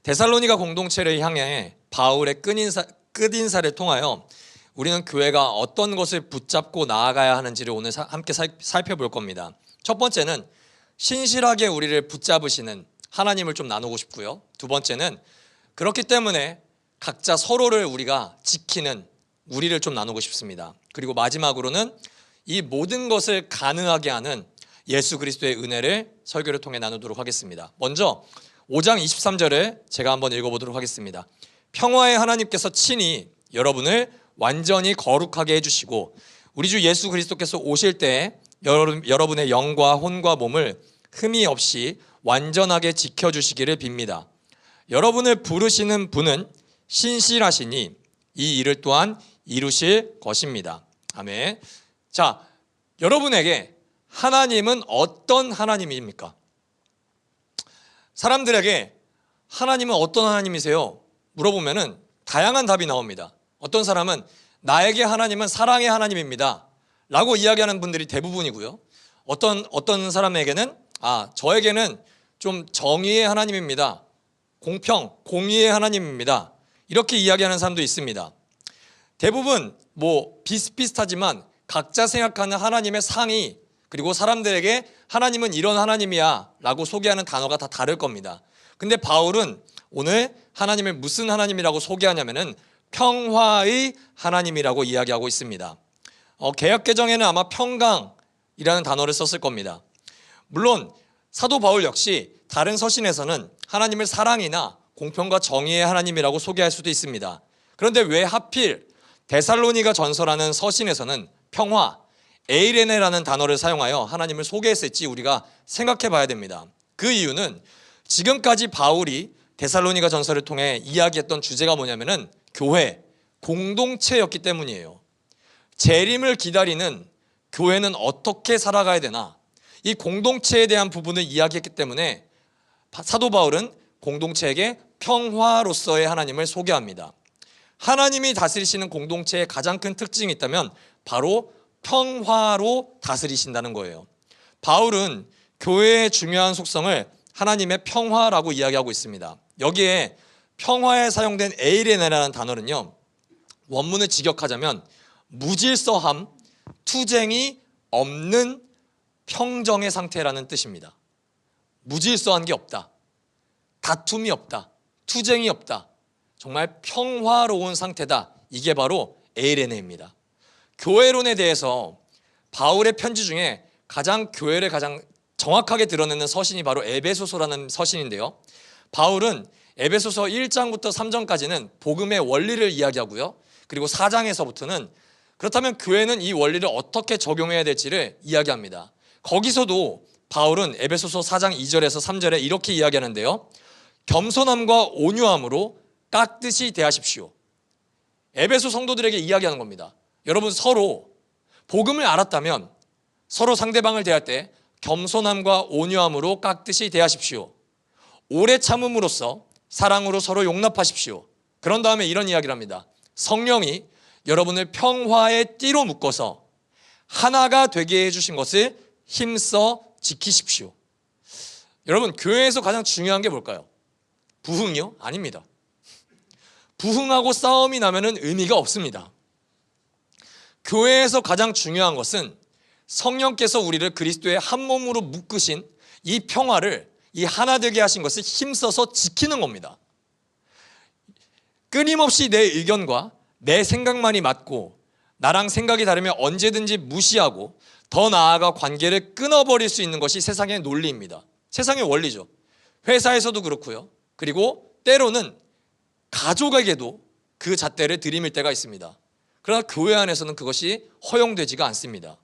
데살로니가 공동체를 향해 바울의 끝인사를 통하여 우리는 교회가 어떤 것을 붙잡고 나아가야 하는지를 오늘 함께 살펴볼 겁니다. 첫 번째는 신실하게 우리를 붙잡으시는 하나님을 좀 나누고 싶고요. 두 번째는 그렇기 때문에 각자 서로를 우리가 지키는 우리를 좀 나누고 싶습니다. 그리고 마지막으로는 이 모든 것을 가능하게 하는 예수 그리스도의 은혜를 설교를 통해 나누도록 하겠습니다. 먼저 5장 23절을 제가 한번 읽어보도록 하겠습니다. 평화의 하나님께서 친히 여러분을 완전히 거룩하게 해주시고 우리 주 예수 그리스도께서 오실 때에 여러분의 영과 혼과 몸을 흠이 없이 완전하게 지켜주시기를 빕니다. 여러분을 부르시는 분은 신실하시니 이 일을 또한 이루실 것입니다. 아멘. 자, 여러분에게 하나님은 어떤 하나님입니까? 사람들에게 하나님은 어떤 하나님이세요? 물어보면은 다양한 답이 나옵니다. 어떤 사람은 나에게 하나님은 사랑의 하나님입니다 라고 이야기하는 분들이 대부분이고요. 어떤 사람에게는 저에게는 좀 정의의 하나님입니다. 공의의 하나님입니다. 이렇게 이야기하는 사람도 있습니다. 대부분 비슷비슷하지만 각자 생각하는 하나님의 상이 그리고 사람들에게 하나님은 이런 하나님이야 라고 소개하는 단어가 다 다를 겁니다. 근데 바울은 오늘 하나님을 무슨 하나님이라고 소개하냐면은 평화의 하나님이라고 이야기하고 있습니다. 개역개정에는 아마 평강이라는 단어를 썼을 겁니다. 물론 사도 바울 역시 다른 서신에서는 하나님을 사랑이나 공평과 정의의 하나님이라고 소개할 수도 있습니다. 그런데 왜 하필 데살로니가 전서라는 서신에서는 평화, 에이레네라는 단어를 사용하여 하나님을 소개했을지 우리가 생각해 봐야 됩니다. 그 이유는 지금까지 바울이 데살로니가 전서를 통해 이야기했던 주제가 뭐냐면은 교회, 공동체였기 때문이에요. 재림을 기다리는 교회는 어떻게 살아가야 되나, 이 공동체에 대한 부분을 이야기했기 때문에 사도 바울은 공동체에게 평화로서의 하나님을 소개합니다. 하나님이 다스리시는 공동체의 가장 큰 특징이 있다면 바로 평화로 다스리신다는 거예요. 바울은 교회의 중요한 속성을 하나님의 평화라고 이야기하고 있습니다. 여기에 평화에 사용된 에이레네라는 단어는요, 원문을 직역하자면 무질서함, 투쟁이 없는 평정의 상태라는 뜻입니다. 무질서한 게 없다, 다툼이 없다, 투쟁이 없다, 정말 평화로운 상태다. 이게 바로 에이레네입니다. 교회론에 대해서 바울의 편지 중에 교회를 가장 정확하게 드러내는 서신이 바로 에베소서라는 서신인데요. 바울은 에베소서 1장부터 3장까지는 복음의 원리를 이야기하고요. 그리고 4장에서부터는 그렇다면 교회는 이 원리를 어떻게 적용해야 될지를 이야기합니다. 거기서도 바울은 에베소서 4장 2절에서 3절에 이렇게 이야기하는데요. 겸손함과 온유함으로 깍듯이 대하십시오. 에베소 성도들에게 이야기하는 겁니다. 여러분, 서로 복음을 알았다면 서로 상대방을 대할 때 겸손함과 온유함으로 깍듯이 대하십시오. 오래 참음으로써 사랑으로 서로 용납하십시오. 그런 다음에 이런 이야기를 합니다. 성령이 여러분을 평화의 띠로 묶어서 하나가 되게 해주신 것을 힘써 지키십시오. 여러분, 교회에서 가장 중요한 게 뭘까요? 부흥이요? 아닙니다. 부흥하고 싸움이 나면은 의미가 없습니다. 교회에서 가장 중요한 것은 성령께서 우리를 그리스도의 한 몸으로 묶으신 이 평화를, 이 하나 되게 하신 것을 힘써서 지키는 겁니다. 끊임없이 내 의견과 내 생각만이 맞고 나랑 생각이 다르면 언제든지 무시하고 더 나아가 관계를 끊어버릴 수 있는 것이 세상의 논리입니다. 세상의 원리죠. 회사에서도 그렇고요. 그리고 때로는 가족에게도 그 잣대를 들이밀 때가 있습니다. 그러나 교회 안에서는 그것이 허용되지가 않습니다.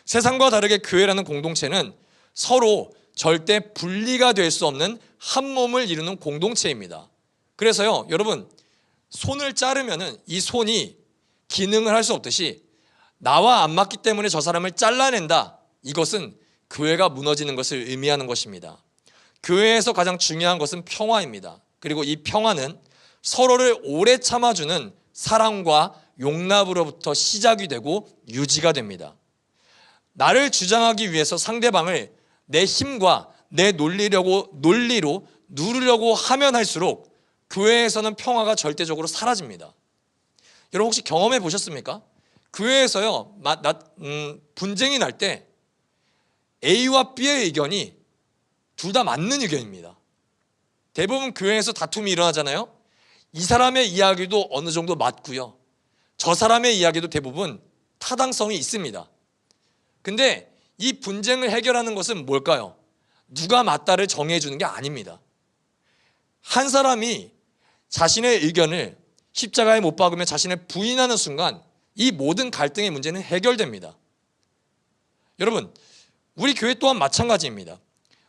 세상과 다르게 교회라는 공동체는 서로 절대 분리가 될 수 없는 한 몸을 이루는 공동체입니다. 그래서요, 여러분, 손을 자르면은 이 손이 기능을 할 수 없듯이 나와 안 맞기 때문에 저 사람을 잘라낸다, 이것은 교회가 무너지는 것을 의미하는 것입니다. 교회에서 가장 중요한 것은 평화입니다. 그리고 이 평화는 서로를 오래 참아주는 사랑과 용납으로부터 시작이 되고 유지가 됩니다. 나를 주장하기 위해서 상대방을 내 힘과 내 논리로 누르려고 하면 할수록 교회에서는 평화가 절대적으로 사라집니다. 여러분 혹시 경험해 보셨습니까? 교회에서요 분쟁이 날 때 A와 B의 의견이 둘 다 맞는 의견입니다. 대부분 교회에서 다툼이 일어나잖아요. 이 사람의 이야기도 어느 정도 맞고요, 저 사람의 이야기도 대부분 타당성이 있습니다. 근데 이 분쟁을 해결하는 것은 뭘까요? 누가 맞다를 정해주는 게 아닙니다. 한 사람이 자신의 의견을 십자가에 못 박으며 자신을 부인하는 순간 이 모든 갈등의 문제는 해결됩니다. 여러분, 우리 교회 또한 마찬가지입니다.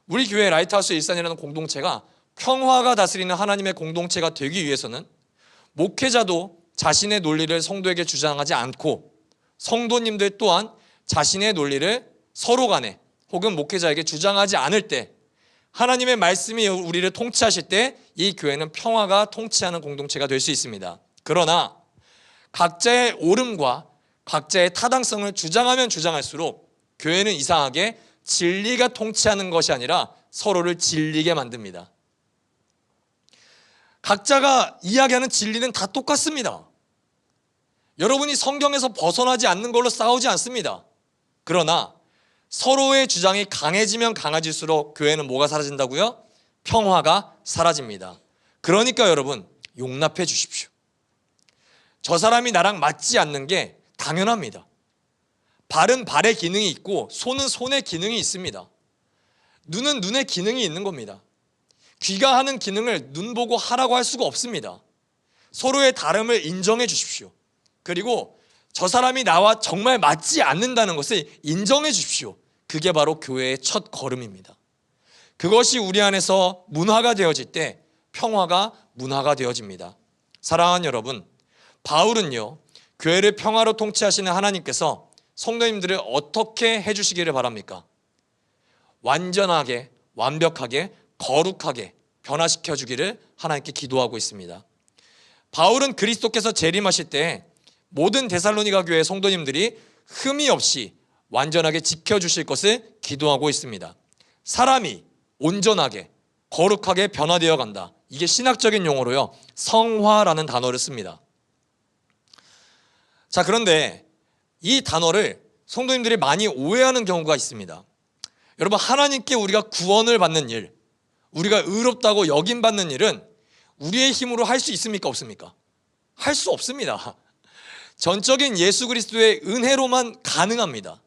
우리 교회 라이트하우스 일산이라는 공동체가 평화가 다스리는 하나님의 공동체가 되기 위해서는 목회자도 자신의 논리를 성도에게 주장하지 않고 성도님들 또한 자신의 논리를 서로 간에 혹은 목회자에게 주장하지 않을 때, 하나님의 말씀이 우리를 통치하실 때 이 교회는 평화가 통치하는 공동체가 될 수 있습니다. 그러나 각자의 옳음과 각자의 타당성을 주장하면 주장할수록 교회는 이상하게 진리가 통치하는 것이 아니라 서로를 질리게 만듭니다. 각자가 이야기하는 진리는 다 똑같습니다. 여러분이 성경에서 벗어나지 않는 걸로 싸우지 않습니다. 그러나 서로의 주장이 강해지면 강해질수록 교회는 뭐가 사라진다고요? 평화가 사라집니다. 그러니까 여러분, 용납해 주십시오. 저 사람이 나랑 맞지 않는 게 당연합니다. 발은 발의 기능이 있고 손은 손의 기능이 있습니다. 눈은 눈의 기능이 있는 겁니다. 귀가 하는 기능을 눈 보고 하라고 할 수가 없습니다. 서로의 다름을 인정해 주십시오. 그리고 저 사람이 나와 정말 맞지 않는다는 것을 인정해 주십시오. 그게 바로 교회의 첫 걸음입니다. 그것이 우리 안에서 문화가 되어질 때 평화가 문화가 되어집니다. 사랑하는 여러분, 바울은요, 교회를 평화로 통치하시는 하나님께서 성도님들을 어떻게 해주시기를 바랍니까? 완전하게, 완벽하게, 거룩하게 변화시켜 주기를 하나님께 기도하고 있습니다. 바울은 그리스도께서 재림하실 때 모든 데살로니가 교회 성도님들이 흠이 없이 완전하게 지켜주실 것을 기도하고 있습니다. 사람이 온전하게 거룩하게 변화되어 간다. 이게 신학적인 용어로요, 성화라는 단어를 씁니다. 자, 그런데 이 단어를 성도님들이 많이 오해하는 경우가 있습니다. 여러분, 하나님께 우리가 구원을 받는 일, 우리가 의롭다고 여김받는 일은 우리의 힘으로 할 수 있습니까? 없습니까? 할 수 없습니다. 전적인 예수 그리스도의 은혜로만 가능합니다.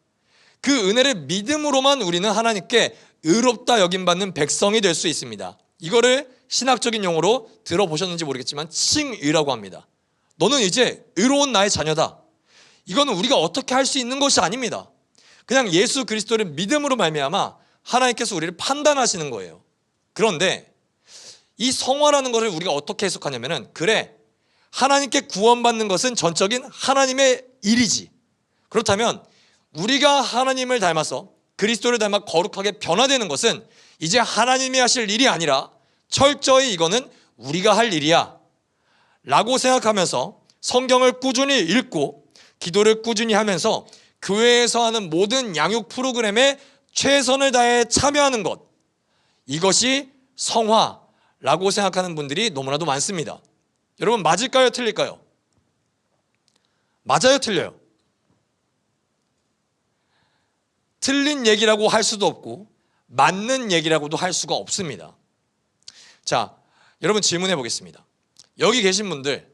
그 은혜를 믿음으로만 우리는 하나님께 의롭다 여김받는 백성이 될 수 있습니다. 이거를 신학적인 용어로 들어보셨는지 모르겠지만 칭의라고 합니다. 너는 이제 의로운 나의 자녀다. 이거는 우리가 어떻게 할 수 있는 것이 아닙니다. 그냥 예수 그리스도를 믿음으로 말미암아 하나님께서 우리를 판단하시는 거예요. 그런데 이 성화라는 것을 우리가 어떻게 해석하냐면은, 그래, 하나님께 구원받는 것은 전적인 하나님의 일이지. 그렇다면 우리가 하나님을 닮아서 그리스도를 닮아 거룩하게 변화되는 것은 이제 하나님이 하실 일이 아니라 철저히 이거는 우리가 할 일이야 라고 생각하면서 성경을 꾸준히 읽고 기도를 꾸준히 하면서 교회에서 하는 모든 양육 프로그램에 최선을 다해 참여하는 것, 이것이 성화라고 생각하는 분들이 너무나도 많습니다. 여러분, 맞을까요? 틀릴까요? 맞아요? 틀려요? 틀린 얘기라고 할 수도 없고 맞는 얘기라고도 할 수가 없습니다. 자, 여러분 질문해 보겠습니다. 여기 계신 분들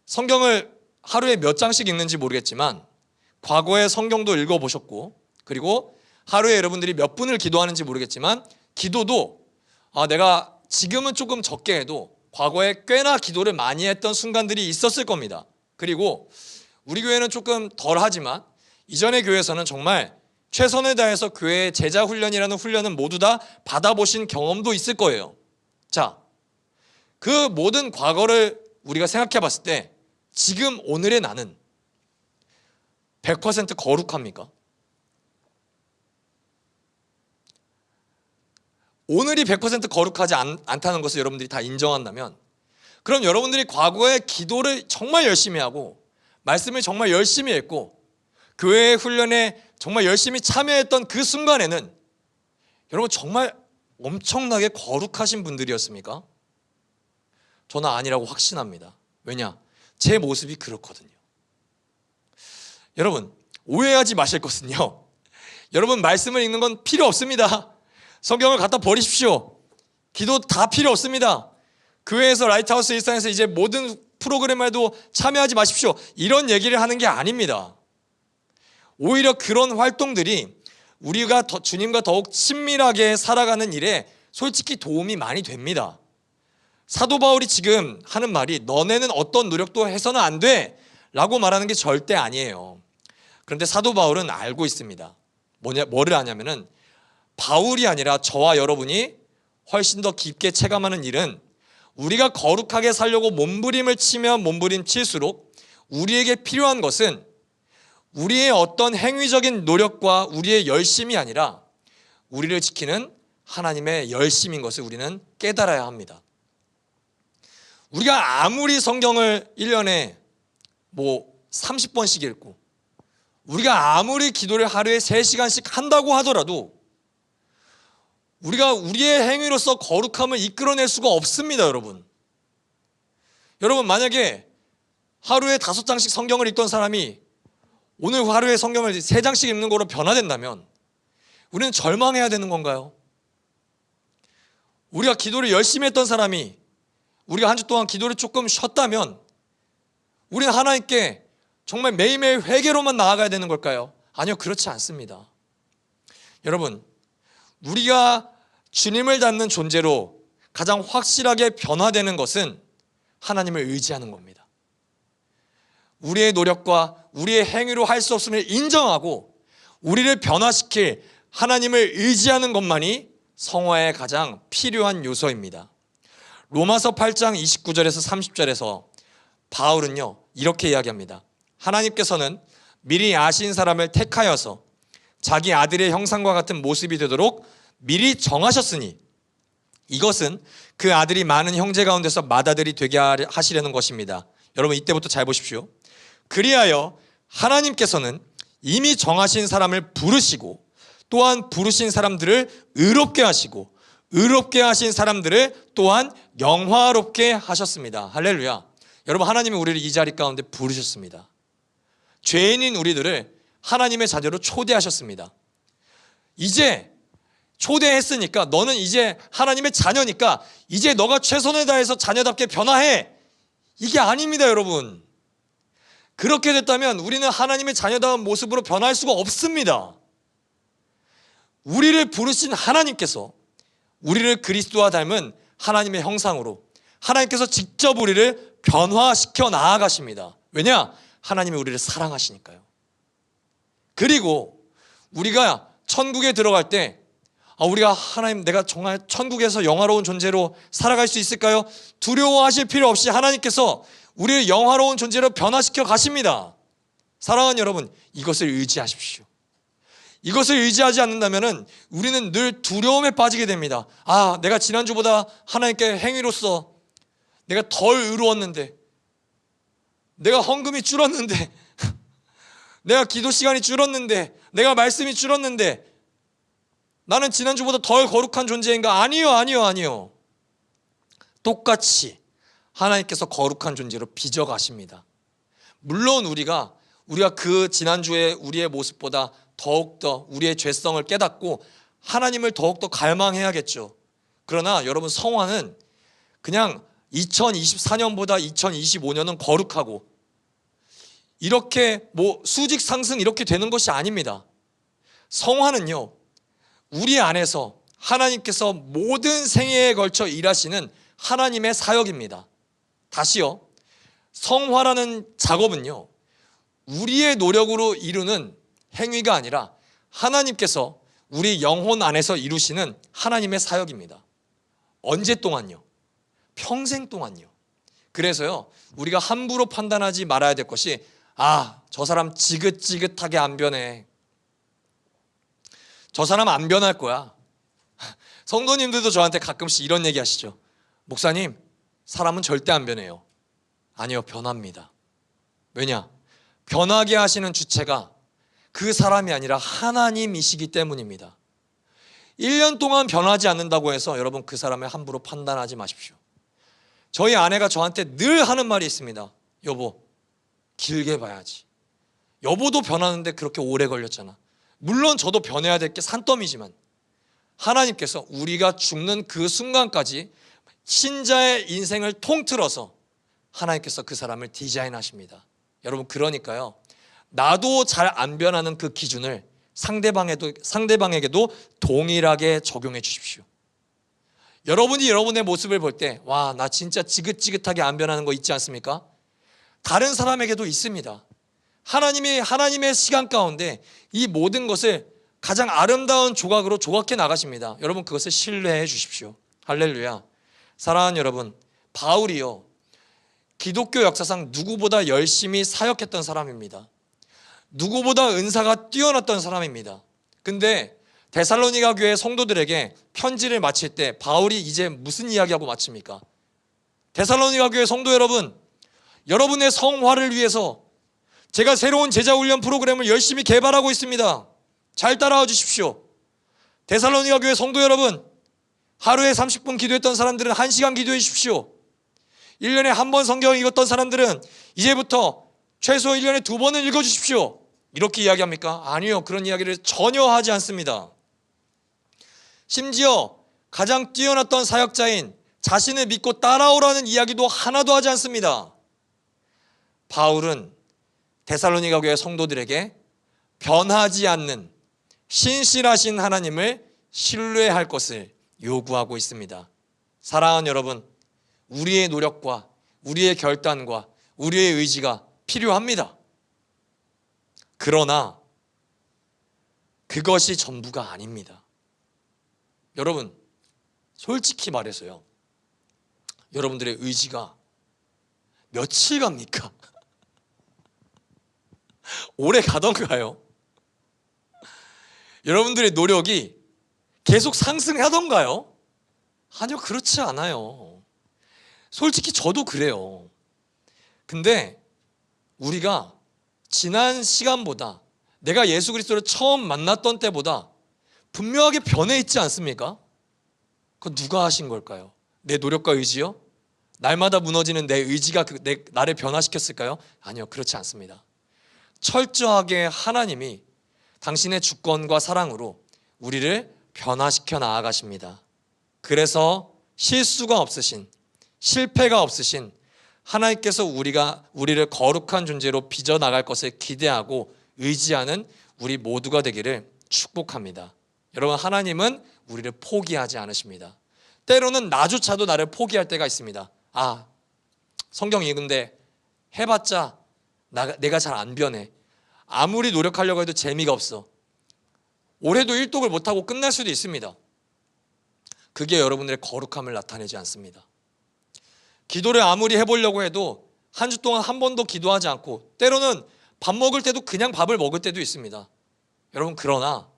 성경을 하루에 몇 장씩 읽는지 모르겠지만 과거에 성경도 읽어보셨고, 그리고 하루에 여러분들이 몇 분을 기도하는지 모르겠지만 기도도 내가 지금은 조금 적게 해도 과거에 꽤나 기도를 많이 했던 순간들이 있었을 겁니다. 그리고 우리 교회는 조금 덜 하지만 이전의 교회에서는 정말 최선을 다해서 교회의 제자 훈련이라는 훈련은 모두 다 받아보신 경험도 있을 거예요. 자, 그 모든 과거를 우리가 생각해 봤을 때 지금 오늘의 나는 100% 거룩합니까? 오늘이 100% 거룩하지 않다는 것을 여러분들이 다 인정한다면, 그럼 여러분들이 과거에 기도를 정말 열심히 하고 말씀을 정말 열심히 했고 교회의 훈련에 정말 열심히 참여했던 그 순간에는 여러분 정말 엄청나게 거룩하신 분들이었습니까? 저는 아니라고 확신합니다. 왜냐? 제 모습이 그렇거든요. 여러분, 오해하지 마실 것은요, 여러분 말씀을 읽는 건 필요 없습니다. 성경을 갖다 버리십시오. 기도 다 필요 없습니다. 교회에서 라이트하우스 일상에서 이제 모든 프로그램에도 참여하지 마십시오, 이런 얘기를 하는 게 아닙니다. 오히려 그런 활동들이 우리가 주님과 더욱 친밀하게 살아가는 일에 솔직히 도움이 많이 됩니다. 사도 바울이 지금 하는 말이 너네는 어떤 노력도 해서는 안 돼 라고 말하는 게 절대 아니에요. 그런데 사도 바울은 알고 있습니다. 뭐를 아냐면은 바울이 아니라 저와 여러분이 훨씬 더 깊게 체감하는 일은 우리가 거룩하게 살려고 몸부림을 치면 몸부림 칠수록 우리에게 필요한 것은 우리의 어떤 행위적인 노력과 우리의 열심이 아니라 우리를 지키는 하나님의 열심인 것을 우리는 깨달아야 합니다. 우리가 아무리 성경을 1년에 30번씩 읽고 우리가 아무리 기도를 하루에 3시간씩 한다고 하더라도 우리가 우리의 행위로서 거룩함을 이끌어낼 수가 없습니다. 여러분 만약에 하루에 5장씩 성경을 읽던 사람이 오늘 하루에 성경을 3장씩 읽는 거로 변화된다면 우리는 절망해야 되는 건가요? 우리가 기도를 열심히 했던 사람이 우리가 한 주 동안 기도를 조금 쉬었다면 우리는 하나님께 정말 매일매일 회개로만 나아가야 되는 걸까요? 아니요, 그렇지 않습니다. 여러분, 우리가 주님을 닮는 존재로 가장 확실하게 변화되는 것은 하나님을 의지하는 겁니다. 우리의 노력과 우리의 행위로 할 수 없음을 인정하고 우리를 변화시킬 하나님을 의지하는 것만이 성화의 가장 필요한 요소입니다. 로마서 8장 29절에서 30절에서 바울은요 이렇게 이야기합니다. 하나님께서는 미리 아신 사람을 택하여서 자기 아들의 형상과 같은 모습이 되도록 미리 정하셨으니 이것은 그 아들이 많은 형제 가운데서 맏아들이 되게 하시려는 것입니다. 여러분 이때부터 잘 보십시오. 그리하여 하나님께서는 이미 정하신 사람을 부르시고 또한 부르신 사람들을 의롭게 하시고 의롭게 하신 사람들을 또한 영화롭게 하셨습니다. 할렐루야. 여러분 하나님이 우리를 이 자리 가운데 부르셨습니다. 죄인인 우리들을 하나님의 자녀로 초대하셨습니다. 이제 초대했으니까 너는 이제 하나님의 자녀니까 이제 너가 최선을 다해서 자녀답게 변화해, 이게 아닙니다. 여러분 그렇게 됐다면 우리는 하나님의 자녀다운 모습으로 변화할 수가 없습니다. 우리를 부르신 하나님께서 우리를 그리스도와 닮은 하나님의 형상으로 하나님께서 직접 우리를 변화시켜 나아가십니다. 왜냐? 하나님이 우리를 사랑하시니까요. 그리고 우리가 천국에 들어갈 때 우리가 하나님 내가 정말 천국에서 영화로운 존재로 살아갈 수 있을까요? 두려워하실 필요 없이 하나님께서 우리를 영화로운 존재로 변화시켜 가십니다. 사랑하는 여러분, 이것을 의지하십시오. 이것을 의지하지 않는다면 우리는 늘 두려움에 빠지게 됩니다. 내가 지난주보다 하나님께 행위로서 내가 덜 의로웠는데, 내가 헌금이 줄었는데, 내가 기도 시간이 줄었는데, 내가 말씀이 줄었는데 나는 지난주보다 덜 거룩한 존재인가? 아니요. 똑같이 하나님께서 거룩한 존재로 빚어가십니다. 물론 우리가 그 지난주에 우리의 모습보다 더욱더 우리의 죄성을 깨닫고 하나님을 더욱더 갈망해야겠죠. 그러나 여러분 성화는 그냥 2024년보다 2025년은 거룩하고 이렇게 수직 상승 이렇게 되는 것이 아닙니다. 성화는요 우리 안에서 하나님께서 모든 생애에 걸쳐 일하시는 하나님의 사역입니다. 다시요, 성화라는 작업은요 우리의 노력으로 이루는 행위가 아니라 하나님께서 우리 영혼 안에서 이루시는 하나님의 사역입니다. 언제 동안요? 평생 동안요. 그래서요 우리가 함부로 판단하지 말아야 될 것이 저 사람 지긋지긋하게 안 변해, 저 사람 안 변할 거야. 성도님들도 저한테 가끔씩 이런 얘기 하시죠. 목사님, 사람은 절대 안 변해요. 아니요, 변합니다. 왜냐? 변하게 하시는 주체가 그 사람이 아니라 하나님이시기 때문입니다. 1년 동안 변하지 않는다고 해서 여러분 그 사람을 함부로 판단하지 마십시오. 저희 아내가 저한테 늘 하는 말이 있습니다. 여보, 길게 봐야지. 여보도 변하는데 그렇게 오래 걸렸잖아. 물론 저도 변해야 될 게 산더미지만 하나님께서 우리가 죽는 그 순간까지 신자의 인생을 통틀어서 하나님께서 그 사람을 디자인하십니다. 여러분, 그러니까요, 나도 잘 안 변하는 그 기준을 상대방에게도 동일하게 적용해 주십시오. 여러분이 여러분의 모습을 볼 때, 와, 나 진짜 지긋지긋하게 안 변하는 거 있지 않습니까? 다른 사람에게도 있습니다. 하나님이 하나님의 시간 가운데 이 모든 것을 가장 아름다운 조각으로 조각해 나가십니다. 여러분, 그것을 신뢰해 주십시오. 할렐루야. 사랑하는 여러분, 바울이요, 기독교 역사상 누구보다 열심히 사역했던 사람입니다. 누구보다 은사가 뛰어났던 사람입니다. 근데 데살로니가 교회 성도들에게 편지를 마칠 때 바울이 이제 무슨 이야기하고 마칩니까? 데살로니가 교회 성도 여러분, 여러분의 성화를 위해서 제가 새로운 제자 훈련 프로그램을 열심히 개발하고 있습니다. 잘 따라와 주십시오. 데살로니가 교회 성도 여러분, 하루에 30분 기도했던 사람들은 1시간 기도해 주십시오. 1년에 한 번 성경 읽었던 사람들은 이제부터 최소 1년에 2번은 읽어주십시오. 이렇게 이야기합니까? 아니요, 그런 이야기를 전혀 하지 않습니다. 심지어 가장 뛰어났던 사역자인 자신을 믿고 따라오라는 이야기도 하나도 하지 않습니다. 바울은 데살로니가 교회 성도들에게 변하지 않는 신실하신 하나님을 신뢰할 것을 요구하고 있습니다. 사랑하는 여러분, 우리의 노력과 우리의 결단과 우리의 의지가 필요합니다. 그러나 그것이 전부가 아닙니다. 여러분, 솔직히 말해서요, 여러분들의 의지가 며칠 갑니까? 오래 가던가요? 여러분들의 노력이 계속 상승하던가요? 아니요, 그렇지 않아요. 솔직히 저도 그래요. 근데 우리가 지난 시간보다, 내가 예수 그리스도를 처음 만났던 때보다 분명하게 변해 있지 않습니까? 그건 누가 하신 걸까요? 내 노력과 의지요? 날마다 무너지는 내 의지가 나를 변화시켰을까요? 아니요, 그렇지 않습니다. 철저하게 하나님이 당신의 주권과 사랑으로 우리를 변화시켜 나아가십니다. 그래서 실수가 없으신, 실패가 없으신 하나님께서 우리를 거룩한 존재로 빚어나갈 것을 기대하고 의지하는 우리 모두가 되기를 축복합니다. 여러분, 하나님은 우리를 포기하지 않으십니다. 때로는 나조차도 나를 포기할 때가 있습니다. 아, 성경 읽는데 해봤자 내가 잘 안 변해. 아무리 노력하려고 해도 재미가 없어. 올해도 일독을 못하고 끝날 수도 있습니다. 그게 여러분들의 거룩함을 나타내지 않습니다. 기도를 아무리 해보려고 해도 한 주 동안 한 번도 기도하지 않고, 때로는 밥 먹을 때도 그냥 밥을 먹을 때도 있습니다. 여러분, 그러나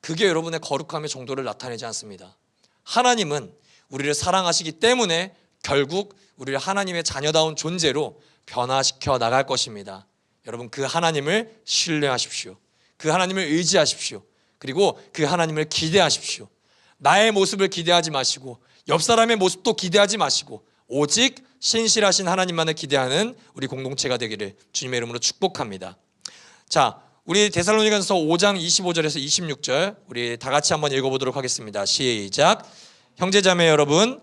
그게 여러분의 거룩함의 정도를 나타내지 않습니다. 하나님은 우리를 사랑하시기 때문에 결국 우리를 하나님의 자녀다운 존재로 변화시켜 나갈 것입니다. 여러분, 그 하나님을 신뢰하십시오. 그 하나님을 의지하십시오. 그리고 그 하나님을 기대하십시오. 나의 모습을 기대하지 마시고 옆 사람의 모습도 기대하지 마시고 오직 신실하신 하나님만을 기대하는 우리 공동체가 되기를 주님의 이름으로 축복합니다. 자, 우리 데살로니가서 5장 25절에서 26절 우리 다 같이 한번 읽어보도록 하겠습니다. 시작. 형제자매 여러분,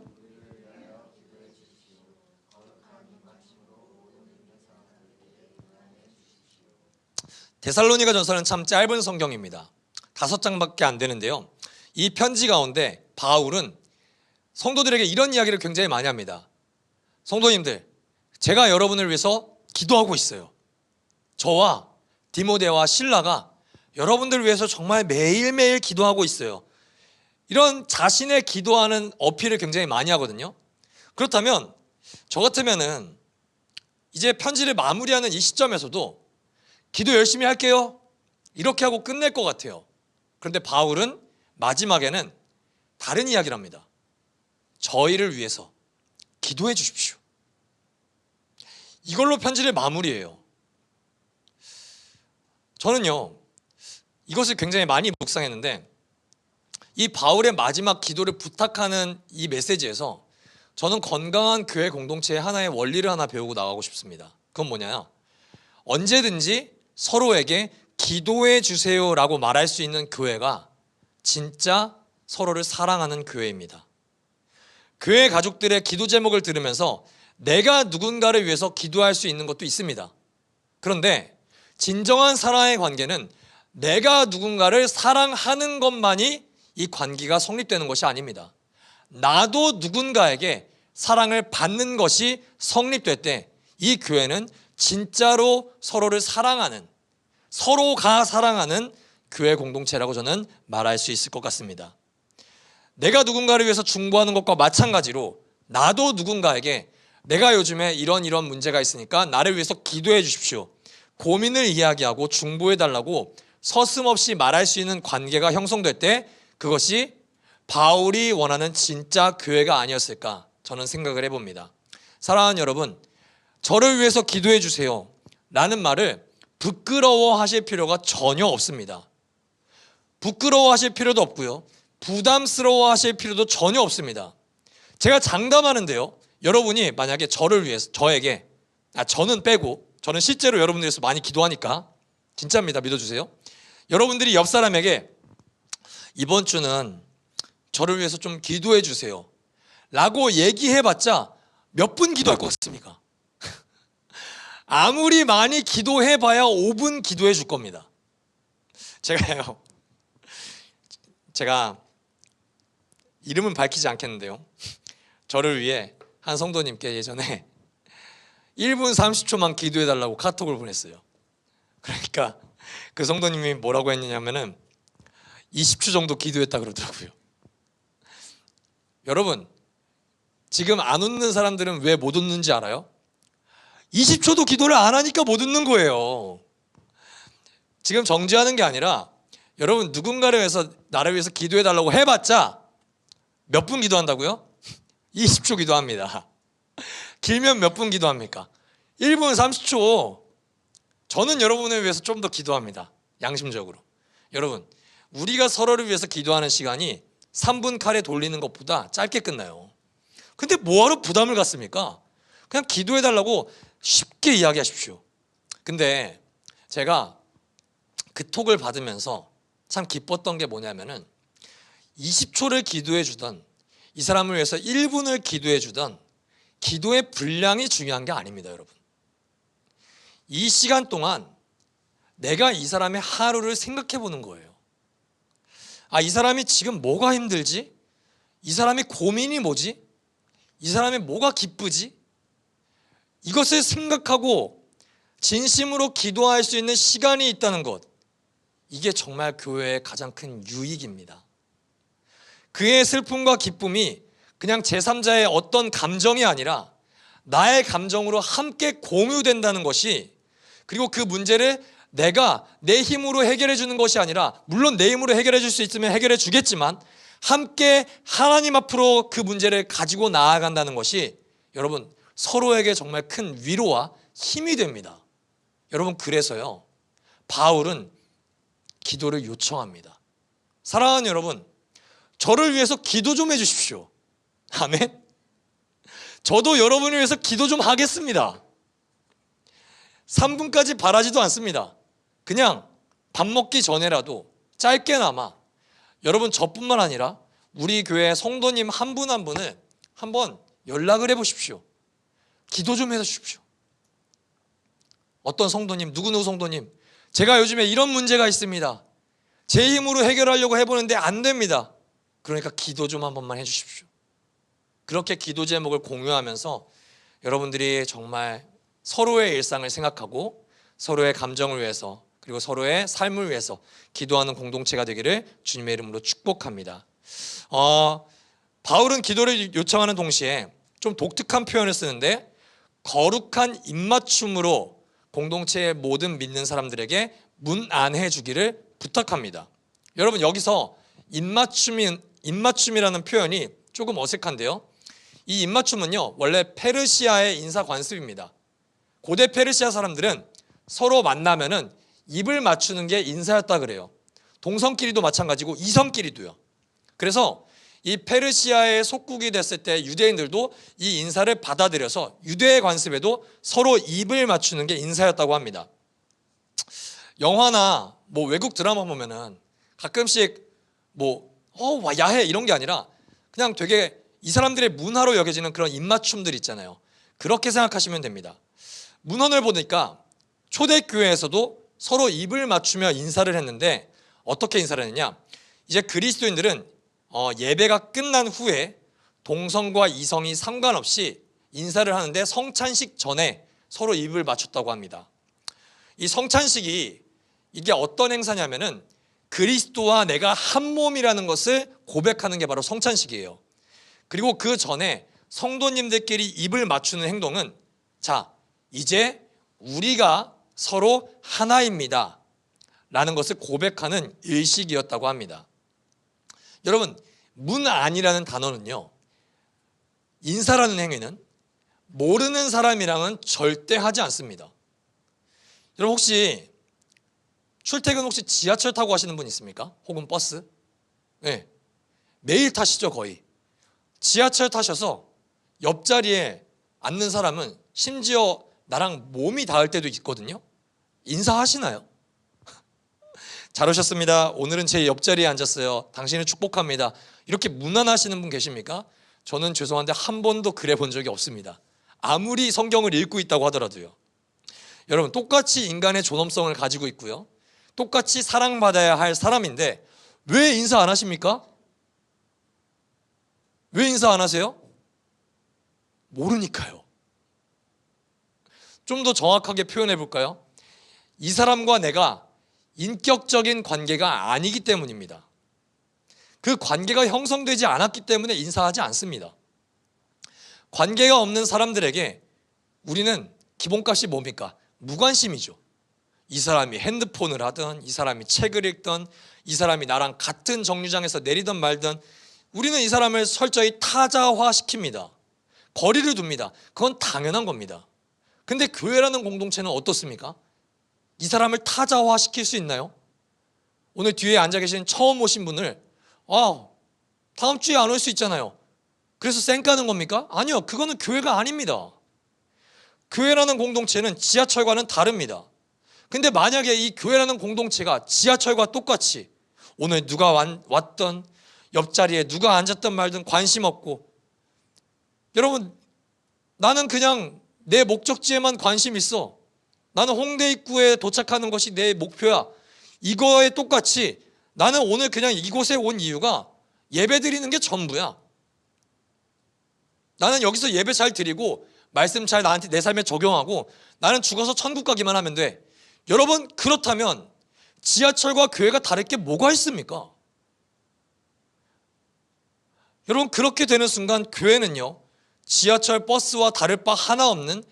데살로니가 전서는 참 짧은 성경입니다. 5장밖에 안 되는데요, 이 편지 가운데 바울은 성도들에게 이런 이야기를 굉장히 많이 합니다. 성도님들, 제가 여러분을 위해서 기도하고 있어요. 저와 디모데와 실라가 여러분들을 위해서 정말 매일매일 기도하고 있어요. 이런 자신의 기도하는 어필을 굉장히 많이 하거든요. 그렇다면 저 같으면은 이제 편지를 마무리하는 이 시점에서도 기도 열심히 할게요, 이렇게 하고 끝낼 것 같아요. 그런데 바울은 마지막에는 다른 이야기를 합니다. 저희를 위해서 기도해 주십시오. 이걸로 편지를 마무리해요. 저는요, 이것을 굉장히 많이 묵상했는데 이 바울의 마지막 기도를 부탁하는 이 메시지에서 저는 건강한 교회 공동체의 하나의 원리를 하나 배우고 나가고 싶습니다. 그건 뭐냐요? 언제든지 서로에게 기도해 주세요라고 말할 수 있는 교회가 진짜 서로를 사랑하는 교회입니다. 교회 가족들의 기도 제목을 들으면서 내가 누군가를 위해서 기도할 수 있는 것도 있습니다. 그런데 진정한 사랑의 관계는 내가 누군가를 사랑하는 것만이 이 관계가 성립되는 것이 아닙니다. 나도 누군가에게 사랑을 받는 것이 성립될 때 이 교회는 진짜로 서로를 사랑하는, 서로가 사랑하는 교회 공동체라고 저는 말할 수 있을 것 같습니다. 내가 누군가를 위해서 중보하는 것과 마찬가지로 나도 누군가에게 내가 요즘에 이런 문제가 있으니까 나를 위해서 기도해 주십시오, 고민을 이야기하고 중보해 달라고 서슴없이 말할 수 있는 관계가 형성될 때 그것이 바울이 원하는 진짜 교회가 아니었을까 저는 생각을 해봅니다. 사랑하는 여러분, 저를 위해서 기도해 주세요 라는 말을 부끄러워하실 필요가 전혀 없습니다. 부끄러워하실 필요도 없고요, 부담스러워하실 필요도 전혀 없습니다. 제가 장담하는데요, 여러분이 만약에 저를 위해서 저에게 저는 빼고, 저는 실제로 여러분들 위해서 많이 기도하니까 진짜입니다, 믿어주세요. 여러분들이 옆 사람에게 이번 주는 저를 위해서 좀 기도해 주세요 라고 얘기해봤자 몇 분 기도할 것 같습니까? 아무리 많이 기도해봐야 5분 기도해 줄 겁니다. 제가 이름은 밝히지 않겠는데요, 저를 위해 한 성도님께 예전에 1분 30초만 기도해달라고 카톡을 보냈어요. 그러니까 그 성도님이 뭐라고 했냐면은 20초 정도 기도했다 그러더라고요. 여러분, 지금 안 웃는 사람들은 왜 못 웃는지 알아요? 20초도 기도를 안 하니까 못 웃는 거예요. 지금 정지하는 게 아니라 여러분, 누군가를 위해서, 나를 위해서 기도해달라고 해봤자 몇 분 기도한다고요? 20초 기도합니다. 길면 몇 분 기도합니까? 1분 30초. 저는 여러분을 위해서 좀 더 기도합니다, 양심적으로. 여러분, 우리가 서로를 위해서 기도하는 시간이 3분 칼에 돌리는 것보다 짧게 끝나요. 근데 뭐하러 부담을 갖습니까? 그냥 기도해달라고 쉽게 이야기하십시오. 근데 제가 그 톡을 받으면서 참 기뻤던 게 뭐냐면은 20초를 기도해 주던, 이 사람을 위해서 1분을 기도해 주던 기도의 분량이 중요한 게 아닙니다, 여러분. 이 시간 동안 내가 이 사람의 하루를 생각해 보는 거예요. 이 사람이 지금 뭐가 힘들지? 이 사람이 고민이 뭐지? 이 사람이 뭐가 기쁘지? 이것을 생각하고 진심으로 기도할 수 있는 시간이 있다는 것, 이게 정말 교회의 가장 큰 유익입니다. 그의 슬픔과 기쁨이 그냥 제3자의 어떤 감정이 아니라 나의 감정으로 함께 공유된다는 것이, 그리고 그 문제를 내가 내 힘으로 해결해 주는 것이 아니라, 물론 내 힘으로 해결해 줄 수 있으면 해결해 주겠지만 함께 하나님 앞으로 그 문제를 가지고 나아간다는 것이 여러분, 서로에게 정말 큰 위로와 힘이 됩니다. 여러분, 그래서요, 바울은 기도를 요청합니다. 사랑하는 여러분, 저를 위해서 기도 좀 해주십시오. 아멘. 저도 여러분을 위해서 기도 좀 하겠습니다. 3분까지 바라지도 않습니다. 그냥 밥 먹기 전에라도 짧게나마 여러분, 저뿐만 아니라 우리 교회 성도님 한 분 한 분을 한번 연락을 해보십시오. 기도 좀 해주십시오. 어떤 성도님, 누구누구 성도님, 제가 요즘에 이런 문제가 있습니다. 제 힘으로 해결하려고 해보는데 안 됩니다. 그러니까 기도 좀 한 번만 해주십시오. 그렇게 기도 제목을 공유하면서 여러분들이 정말 서로의 일상을 생각하고 서로의 감정을 위해서, 그리고 서로의 삶을 위해서 기도하는 공동체가 되기를 주님의 이름으로 축복합니다. 바울은 기도를 요청하는 동시에 좀 독특한 표현을 쓰는데, 거룩한 입맞춤으로 공동체의 모든 믿는 사람들에게 문안해 주기를 부탁합니다. 여러분, 여기서 입맞춤이라는 표현이 조금 어색한데요, 이 입맞춤은요, 원래 페르시아의 인사 관습입니다. 고대 페르시아 사람들은 서로 만나면은 입을 맞추는 게 인사였다 그래요. 동성끼리도 마찬가지고 이성끼리도요. 그래서 이 페르시아의 속국이 됐을 때 유대인들도 이 인사를 받아들여서 유대의 관습에도 서로 입을 맞추는 게 인사였다고 합니다. 영화나 뭐 외국 드라마 보면은 가끔씩 와 야해 이런 게 아니라 그냥 되게 이 사람들의 문화로 여겨지는 그런 입맞춤들 있잖아요. 그렇게 생각하시면 됩니다. 문헌을 보니까 초대교회에서도 서로 입을 맞추며 인사를 했는데 어떻게 인사를 했느냐? 이제 그리스도인들은 예배가 끝난 후에 동성과 이성이 상관없이 인사를 하는데 성찬식 전에 서로 입을 맞췄다고 합니다. 이 성찬식이 이게 어떤 행사냐면은 그리스도와 내가 한 몸이라는 것을 고백하는 게 바로 성찬식이에요. 그리고 그 전에 성도님들끼리 입을 맞추는 행동은 자, 이제 우리가 서로 하나입니다 라는 것을 고백하는 의식이었다고 합니다. 여러분, 문안이라는 단어는요, 인사라는 행위는 모르는 사람이랑은 절대 하지 않습니다. 여러분 혹시 출퇴근 혹시 지하철 타고 가시는 분 있습니까? 혹은 버스? 네, 매일 타시죠 거의. 지하철 타셔서 옆자리에 앉는 사람은 심지어 나랑 몸이 닿을 때도 있거든요. 인사하시나요? 잘 오셨습니다. 오늘은 제 옆자리에 앉았어요. 당신을 축복합니다. 이렇게 문안하시는 분 계십니까? 저는 죄송한데 한 번도 그래 본 적이 없습니다. 아무리 성경을 읽고 있다고 하더라도요. 여러분 똑같이 인간의 존엄성을 가지고 있고요. 똑같이 사랑받아야 할 사람인데 왜 인사 안 하십니까? 왜 인사 안 하세요? 모르니까요. 좀 더 정확하게 표현해 볼까요? 이 사람과 내가 인격적인 관계가 아니기 때문입니다. 그 관계가 형성되지 않았기 때문에 인사하지 않습니다. 관계가 없는 사람들에게 우리는 기본값이 뭡니까? 무관심이죠. 이 사람이 핸드폰을 하든 이 사람이 책을 읽든 이 사람이 나랑 같은 정류장에서 내리든 말든 우리는 이 사람을 철저히 타자화시킵니다. 거리를 둡니다. 그건 당연한 겁니다. 근데 교회라는 공동체는 어떻습니까? 이 사람을 타자화시킬 수 있나요? 오늘 뒤에 앉아 계신 처음 오신 분을 다음 주에 안 올 수 있잖아요. 그래서 쌩 까는 겁니까? 아니요, 그거는 교회가 아닙니다. 교회라는 공동체는 지하철과는 다릅니다. 근데 만약에 이 교회라는 공동체가 지하철과 똑같이 오늘 누가 왔던 옆자리에 누가 앉았던 말든 관심 없고 여러분 나는 그냥 내 목적지에만 관심 있어. 나는 홍대 입구에 도착하는 것이 내 목표야. 이거에 똑같이 나는 오늘 그냥 이곳에 온 이유가 예배 드리는 게 전부야. 나는 여기서 예배 잘 드리고 말씀 잘 나한테 내 삶에 적용하고 나는 죽어서 천국 가기만 하면 돼. 여러분 그렇다면 지하철과 교회가 다를 게 뭐가 있습니까? 여러분 그렇게 되는 순간 교회는요 지하철 버스와 다를 바 하나 없는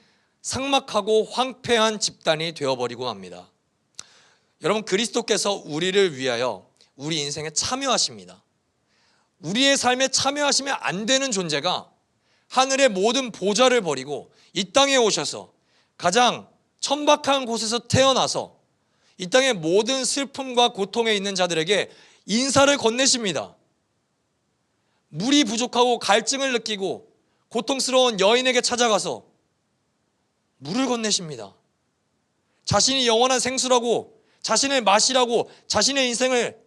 삭막하고 황폐한 집단이 되어버리고 맙니다. 여러분 그리스도께서 우리를 위하여 우리 인생에 참여하십니다. 우리의 삶에 참여하시면 안 되는 존재가 하늘의 모든 보좌를 버리고 이 땅에 오셔서 가장 천박한 곳에서 태어나서 이 땅의 모든 슬픔과 고통에 있는 자들에게 인사를 건네십니다. 물이 부족하고 갈증을 느끼고 고통스러운 여인에게 찾아가서 물을 건네십니다. 자신이 영원한 생수라고 자신을 마시라고 자신의 인생을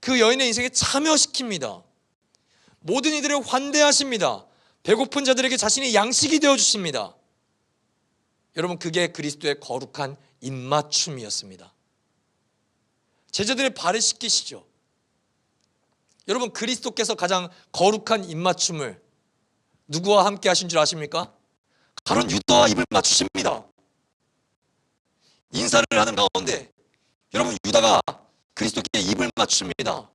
그 여인의 인생에 참여시킵니다. 모든 이들을 환대하십니다. 배고픈 자들에게 자신이 양식이 되어주십니다. 여러분 그게 그리스도의 거룩한 입맞춤이었습니다. 제자들의 발을 씻기시죠. 여러분 그리스도께서 가장 거룩한 입맞춤을 누구와 함께 하신 줄 아십니까? 가룟 유다와 입을 맞추십니다. 인사를 하는 가운데 여러분 유다가 그리스도께 입을 맞춥니다.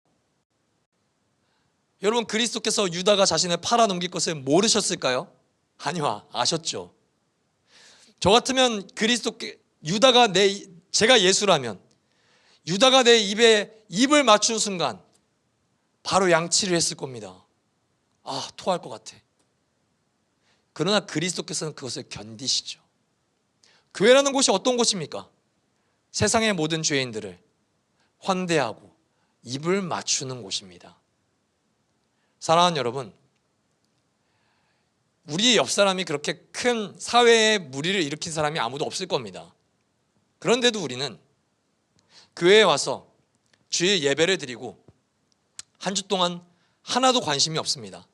여러분 그리스도께서 유다가 자신을 팔아넘길 것을 모르셨을까요? 아니요, 아셨죠. 저 같으면 유다가 제가 예수라면 유다가 내 입에 입을 맞춘 순간 바로 양치를 했을 겁니다. 토할 것 같아. 그러나 그리스도께서는 그것을 견디시죠. 교회라는 곳이 어떤 곳입니까? 세상의 모든 죄인들을 환대하고 입을 맞추는 곳입니다. 사랑하는 여러분, 우리 옆 사람이 그렇게 큰 사회에 무리를 일으킨 사람이 아무도 없을 겁니다. 그런데도 우리는 교회에 와서 주일 예배를 드리고 한 주 동안 하나도 관심이 없습니다.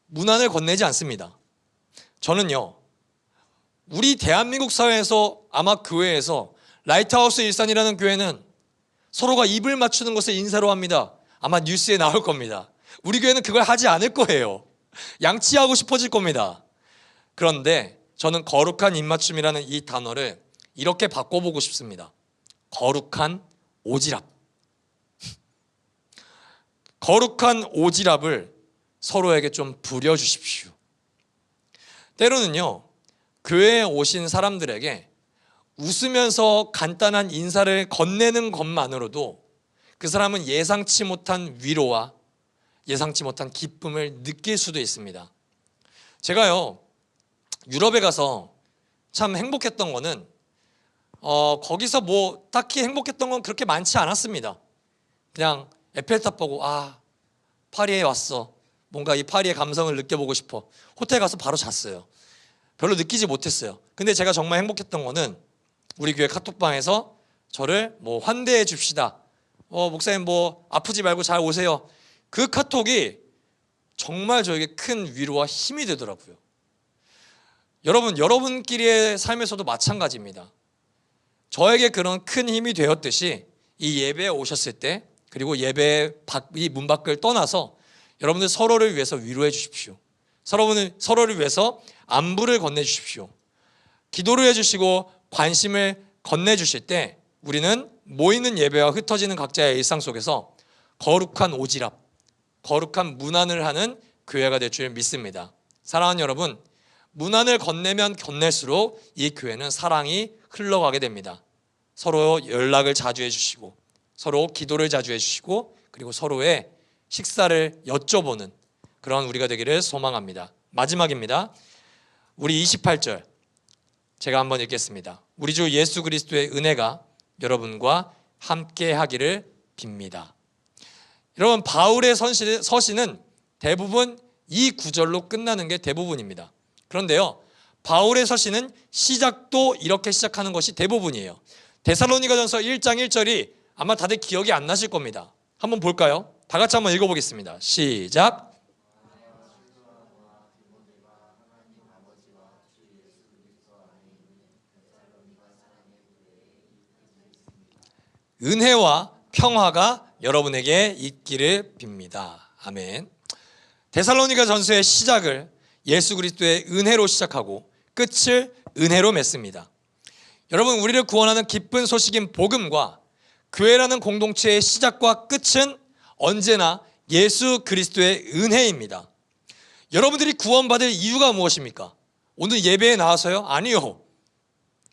문안을 건네지 않습니다. 저는요, 우리 대한민국 사회에서 아마 교회에서 라이트하우스 일산이라는 교회는 서로가 입을 맞추는 것을 인사로 합니다. 아마 뉴스에 나올 겁니다. 우리 교회는 그걸 하지 않을 거예요. 양치하고 싶어질 겁니다. 그런데 저는 거룩한 입맞춤이라는 이 단어를 이렇게 바꿔보고 싶습니다. 거룩한 오지랖. 거룩한 오지랖을 서로에게 좀 부려주십시오. 때로는요, 교회에 오신 사람들에게 웃으면서 간단한 인사를 건네는 것만으로도 그 사람은 예상치 못한 위로와 예상치 못한 기쁨을 느낄 수도 있습니다. 제가요, 유럽에 가서 참 행복했던 거는 거기서 뭐 딱히 행복했던 건 그렇게 많지 않았습니다. 그냥 에펠탑 보고 파리에 왔어. 뭔가 이 파리의 감성을 느껴보고 싶어. 호텔 가서 바로 잤어요. 별로 느끼지 못했어요. 근데 제가 정말 행복했던 거는 우리 교회 카톡방에서 저를 뭐 환대해 줍시다. 목사님 뭐 아프지 말고 잘 오세요. 그 카톡이 정말 저에게 큰 위로와 힘이 되더라고요. 여러분끼리의 삶에서도 마찬가지입니다. 저에게 그런 큰 힘이 되었듯이 이 예배에 오셨을 때, 그리고 예배 이 문 밖을 떠나서 여러분들 서로를 위해서 위로해 주십시오. 서로를 위해서 안부를 건네주십시오. 기도를 해주시고 관심을 건네주실 때 우리는 모이는 예배와 흩어지는 각자의 일상 속에서 거룩한 오지랖, 거룩한 문안을 하는 교회가 될 줄 믿습니다. 사랑하는 여러분, 문안을 건네면 건넬수록 이 교회는 사랑이 흘러가게 됩니다. 서로 연락을 자주 해주시고 서로 기도를 자주 해주시고 그리고 서로의 식사를 여쭤보는 그런 우리가 되기를 소망합니다. 마지막입니다. 우리 28절 제가 한번 읽겠습니다. 우리 주 예수 그리스도의 은혜가 여러분과 함께 하기를 빕니다. 여러분, 바울의 서신은 대부분 이 구절로 끝나는 게 대부분입니다. 그런데요, 바울의 서신은 시작도 이렇게 시작하는 것이 대부분이에요. 데살로니가전서 1장 1절이 아마 다들 기억이 안 나실 겁니다. 한번 볼까요? 다 같이 한번 읽어보겠습니다. 시작. 은혜와 평화가 여러분에게 있기를 빕니다. 아멘. 데살로니가 전서의 시작을 예수 그리스도의 은혜로 시작하고 끝을 은혜로 맺습니다. 여러분, 우리를 구원하는 기쁜 소식인 복음과 교회라는 공동체의 시작과 끝은 언제나 예수 그리스도의 은혜입니다. 여러분들이 구원받을 이유가 무엇입니까? 오늘 예배에 나와서요? 아니요.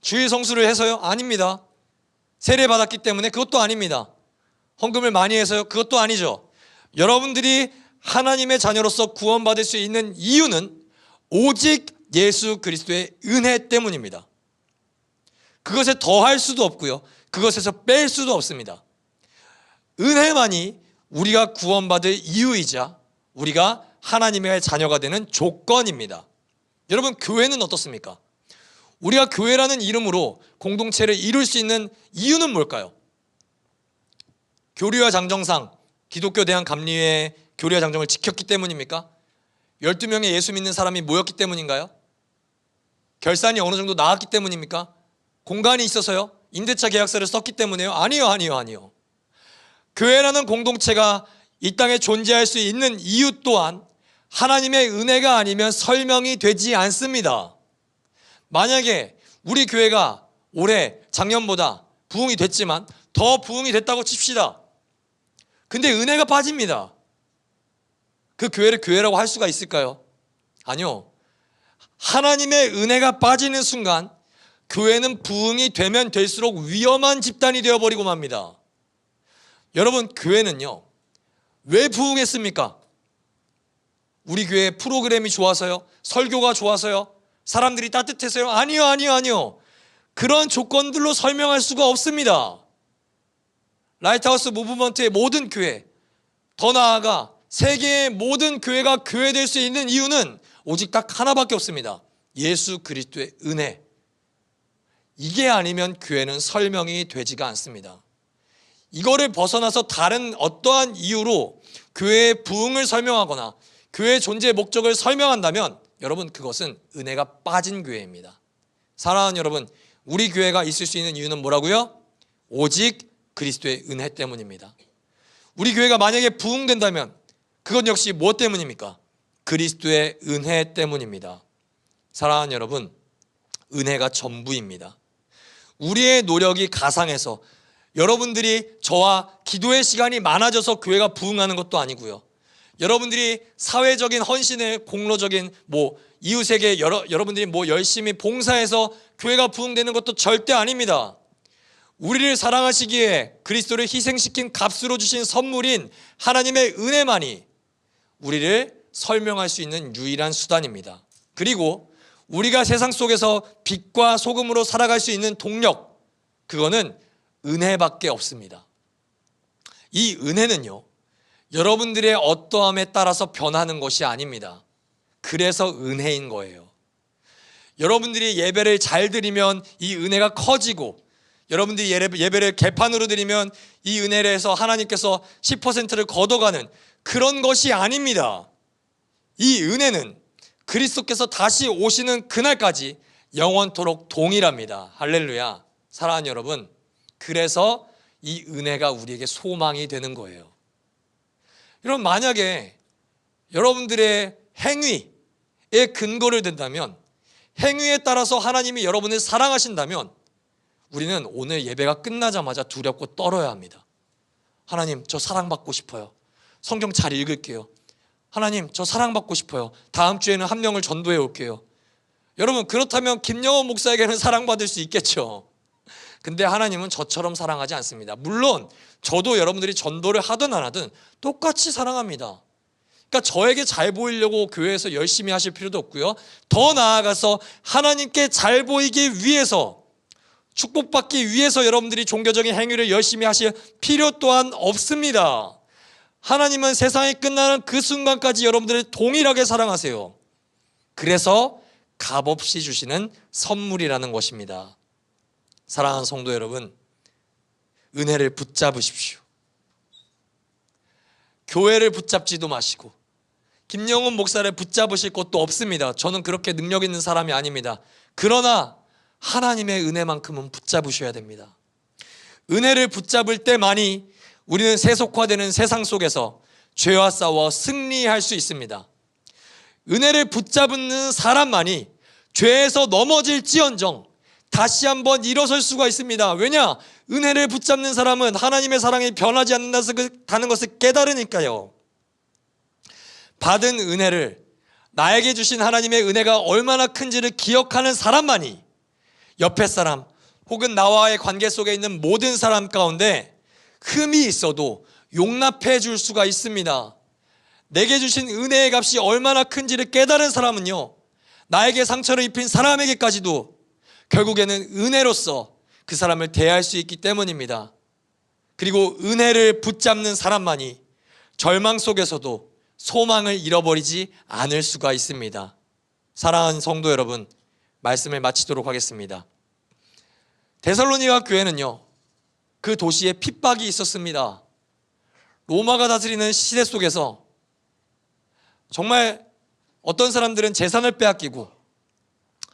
주일 성수를 해서요? 아닙니다. 세례 받았기 때문에 그것도 아닙니다. 헌금을 많이 해서요? 그것도 아니죠. 여러분들이 하나님의 자녀로서 구원받을 수 있는 이유는 오직 예수 그리스도의 은혜 때문입니다. 그것에 더할 수도 없고요, 그것에서 뺄 수도 없습니다. 은혜만이 우리가 구원받을 이유이자 우리가 하나님의 자녀가 되는 조건입니다. 여러분, 교회는 어떻습니까? 우리가 교회라는 이름으로 공동체를 이룰 수 있는 이유는 뭘까요? 교리와 장정상, 기독교 대한 감리회 교리와 장정을 지켰기 때문입니까? 12명의 예수 믿는 사람이 모였기 때문인가요? 결산이 어느 정도 나왔기 때문입니까? 공간이 있어서요? 임대차 계약서를 썼기 때문에요? 아니요. 교회라는 공동체가 이 땅에 존재할 수 있는 이유 또한 하나님의 은혜가 아니면 설명이 되지 않습니다. 만약에 우리 교회가 올해 작년보다 부흥이 됐지만 더 부흥이 됐다고 칩시다. 근데 은혜가 빠집니다. 그 교회를 교회라고 할 수가 있을까요? 아니요. 하나님의 은혜가 빠지는 순간 교회는 부흥이 되면 될수록 위험한 집단이 되어버리고 맙니다. 여러분, 교회는요, 왜 부흥했습니까? 우리 교회 프로그램이 좋아서요? 설교가 좋아서요? 사람들이 따뜻해서요? 아니요. 그런 조건들로 설명할 수가 없습니다. 라이트하우스 무브먼트의 모든 교회, 더 나아가 세계의 모든 교회가 교회될 수 있는 이유는 오직 딱 하나밖에 없습니다. 예수 그리스도의 은혜. 이게 아니면 교회는 설명이 되지가 않습니다. 이거를 벗어나서 다른 어떠한 이유로 교회의 부흥을 설명하거나 교회의 존재의 목적을 설명한다면 여러분, 그것은 은혜가 빠진 교회입니다. 사랑하는 여러분, 우리 교회가 있을 수 있는 이유는 뭐라고요? 오직 그리스도의 은혜 때문입니다. 우리 교회가 만약에 부흥된다면 그것 역시 무엇 때문입니까? 그리스도의 은혜 때문입니다. 사랑하는 여러분, 은혜가 전부입니다. 우리의 노력이 가상해서 여러분들이 저와 기도의 시간이 많아져서 교회가 부흥하는 것도 아니고요. 여러분들이 사회적인 헌신의 공로적인 이웃에게 여러분들이 열심히 봉사해서 교회가 부흥되는 것도 절대 아닙니다. 우리를 사랑하시기에 그리스도를 희생시킨 값으로 주신 선물인 하나님의 은혜만이 우리를 설명할 수 있는 유일한 수단입니다. 그리고 우리가 세상 속에서 빛과 소금으로 살아갈 수 있는 동력, 그거는 은혜밖에 없습니다. 이 은혜는요, 여러분들의 어떠함에 따라서 변하는 것이 아닙니다. 그래서 은혜인 거예요. 여러분들이 예배를 잘 드리면 이 은혜가 커지고, 여러분들이 예배를 개판으로 드리면 이 은혜를 해서 하나님께서 10%를 걷어가는 그런 것이 아닙니다. 이 은혜는 그리스도께서 다시 오시는 그날까지 영원토록 동일합니다. 할렐루야. 사랑하는 여러분, 그래서 이 은혜가 우리에게 소망이 되는 거예요. 여러분, 만약에 여러분들의 행위에 근거를 댄다면, 행위에 따라서 하나님이 여러분을 사랑하신다면 우리는 오늘 예배가 끝나자마자 두렵고 떨어야 합니다. 하나님, 저 사랑받고 싶어요. 성경 잘 읽을게요. 하나님, 저 사랑받고 싶어요. 다음 주에는 한 명을 전도해 올게요. 여러분, 그렇다면 김영원 목사에게는 사랑받을 수 있겠죠. 근데 하나님은 저처럼 사랑하지 않습니다. 물론 저도 여러분들이 전도를 하든 안 하든 똑같이 사랑합니다. 그러니까 저에게 잘 보이려고 교회에서 열심히 하실 필요도 없고요. 더 나아가서 하나님께 잘 보이기 위해서, 축복받기 위해서 여러분들이 종교적인 행위를 열심히 하실 필요 또한 없습니다. 하나님은 세상이 끝나는 그 순간까지 여러분들을 동일하게 사랑하세요. 그래서 값없이 주시는 선물이라는 것입니다. 사랑하는 성도 여러분, 은혜를 붙잡으십시오. 교회를 붙잡지도 마시고 김영훈 목사를 붙잡으실 것도 없습니다. 저는 그렇게 능력 있는 사람이 아닙니다. 그러나 하나님의 은혜만큼은 붙잡으셔야 됩니다. 은혜를 붙잡을 때만이 우리는 세속화되는 세상 속에서 죄와 싸워 승리할 수 있습니다. 은혜를 붙잡는 사람만이 죄에서 넘어질지언정 다시 한번 일어설 수가 있습니다. 왜냐? 은혜를 붙잡는 사람은 하나님의 사랑이 변하지 않는다는 것을 깨달으니까요. 받은 은혜를, 나에게 주신 하나님의 은혜가 얼마나 큰지를 기억하는 사람만이 옆에 사람 혹은 나와의 관계 속에 있는 모든 사람 가운데 흠이 있어도 용납해 줄 수가 있습니다. 내게 주신 은혜의 값이 얼마나 큰지를 깨달은 사람은요, 나에게 상처를 입힌 사람에게까지도 결국에는 은혜로서 그 사람을 대할 수 있기 때문입니다. 그리고 은혜를 붙잡는 사람만이 절망 속에서도 소망을 잃어버리지 않을 수가 있습니다. 사랑하는 성도 여러분, 말씀을 마치도록 하겠습니다. 데살로니가 교회는요, 그 도시에 핍박이 있었습니다. 로마가 다스리는 시대 속에서 정말 어떤 사람들은 재산을 빼앗기고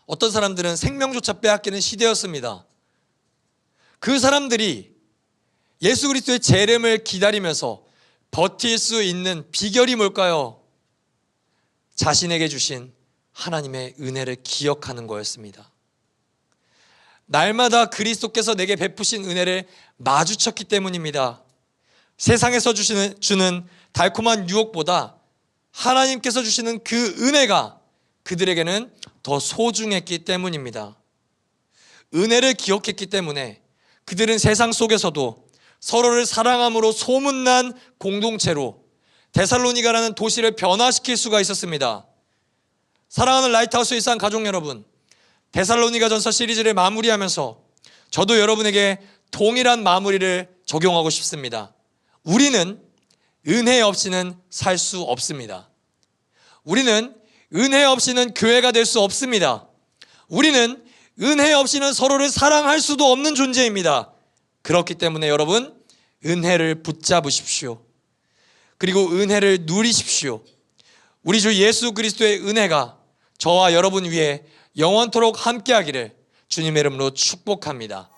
어떤 사람들은 생명조차 빼앗기는 시대였습니다. 그 사람들이 예수 그리스도의 재림을 기다리면서 버틸 수 있는 비결이 뭘까요? 자신에게 주신 하나님의 은혜를 기억하는 거였습니다. 날마다 그리스도께서 내게 베푸신 은혜를 마주쳤기 때문입니다. 세상에서 주는 달콤한 유혹보다 하나님께서 주시는 그 은혜가 그들에게는 더 소중했기 때문입니다. 은혜를 기억했기 때문에 그들은 세상 속에서도 서로를 사랑함으로 소문난 공동체로 데살로니가라는 도시를 변화시킬 수가 있었습니다. 사랑하는 라이트하우스 일상 가족 여러분, 데살로니가전서 시리즈를 마무리하면서 저도 여러분에게 동일한 마무리를 적용하고 싶습니다. 우리는 은혜 없이는 살 수 없습니다. 우리는 은혜 없이는 교회가 될 수 없습니다. 우리는 은혜 없이는 서로를 사랑할 수도 없는 존재입니다. 그렇기 때문에 여러분, 은혜를 붙잡으십시오. 그리고 은혜를 누리십시오. 우리 주 예수 그리스도의 은혜가 저와 여러분 위에 영원토록 함께하기를 주님의 이름으로 축복합니다.